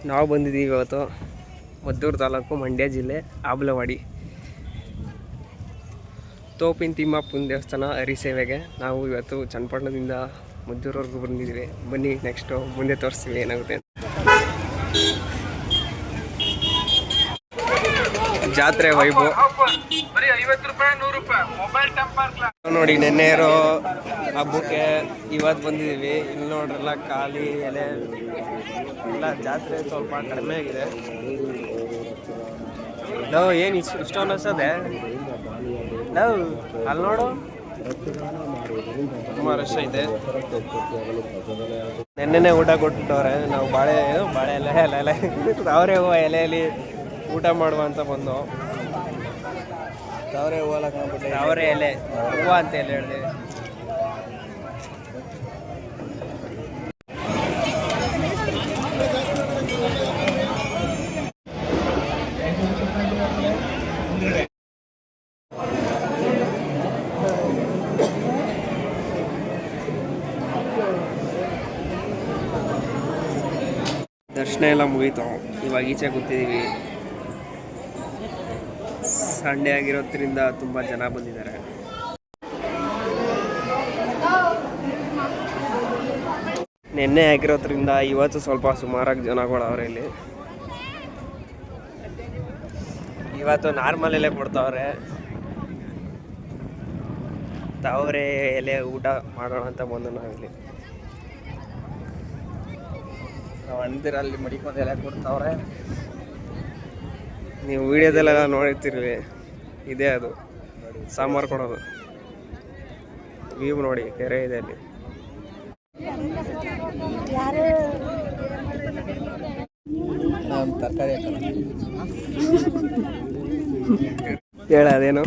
ನಾವು ಬಂದಿದ್ದೀವಿ ಇವತ್ತು ಮದ್ದೂರು ತಾಲೂಕು ಮಂಡ್ಯ ಜಿಲ್ಲೆ ಆಬ್ಲವಾಡಿ ತೋಪಿನ ತಿಮ್ಮಪ್ಪನ ದೇವಸ್ಥಾನ ಹರಿಸೇವೆಗೆ ನಾವು ಇವತ್ತು ಚನ್ನಪಟ್ಟಣದಿಂದ ಮದ್ದೂರವರೆಗೂ ಬಂದಿದ್ದೀವಿ. ಬನ್ನಿ ನೆಕ್ಸ್ಟು ಮುಂದೆ ತೋರಿಸ್ತೀವಿ ಏನಾಗುತ್ತೆ. ಜಾತ್ರೆ ವೈಭವ ನೋಡಿ. ನೆನ್ನೆ ಇರೋ ಹಬ್ಬಕ್ಕೆ ಇವತ್ತು ಬಂದಿದ್ದೀವಿ. ಇಲ್ಲಿ ನೋಡ್ರಲ್ಲ ಖಾಲಿ ಎಲೆ ಎಲ್ಲ, ಜಾತ್ರೆ ಸ್ವಲ್ಪ ಕಡಿಮೆ ಆಗಿದೆ. ನಾವು ಏನು ಇಷ್ಟೊಂದು ಅನ್ಸದೆ ನಾವು ಅಲ್ಲಿ ನೋಡು ತುಂಬ ರಶ್ ಐತೆ. ನೆನ್ನೆನೇ ಊಟ ಕೊಟ್ಬಿಟ್ಟವ್ರೆ. ನಾವು ಬಾಳೆ ಎಲೆ ಅವರೇ ಹೂವು ಎಲೆಯಲ್ಲಿ ಊಟ ಮಾಡುವ ಅಂತ ಬಂದು ಅವರೇ ಎಲೆ ಹೂವು ಅಂತ ಎಲೆ ಹೇಳಿದೆ. ದರ್ಶನ ಎಲ್ಲ ಮುಗೀತು. ಇವಾಗ ಈಚೆ ಕೂತಿದ್ದೀವಿ. ಸಂಡೇ ಆಗಿರೋದ್ರಿಂದ ತುಂಬ ಜನ ಬಂದಿದ್ದಾರೆ. ನೆನ್ನೆ ಆಗಿರೋದ್ರಿಂದ ಇವತ್ತು ಸ್ವಲ್ಪ ಸುಮಾರಾಗಿ ಜನಗಳವ್ರೆ ಇಲ್ಲಿ. ಇವತ್ತು ನಾರ್ಮಲ್ ಎಲೆ ಕೊಡ್ತಾವ್ರೆ. ತಾವರೆ ಎಲೆ ಊಟ ಮಾಡೋಣ ಅಂತ ಬಂದು ನಾವಿಲ್ಲಿ ಅಂದಿರಲ್ಲಿ ಮಡಿಕೊಂಡು ಎಲೆ ಕೊಡ್ತಾವ್ರೆ. ನೀವು ವಿಡಿಯೋದಲ್ಲೆಲ್ಲ ನೋಡಿರ್ತೀರಿ, ಇದೇ ಅದು ಸಾಂಬಾರು ಕೊಡೋದು. ವ್ಯೂ ನೋಡಿ, ಕೆರೆ ಇದೆ ಅಲ್ಲಿ. ಹೇಳ ಅದೇನು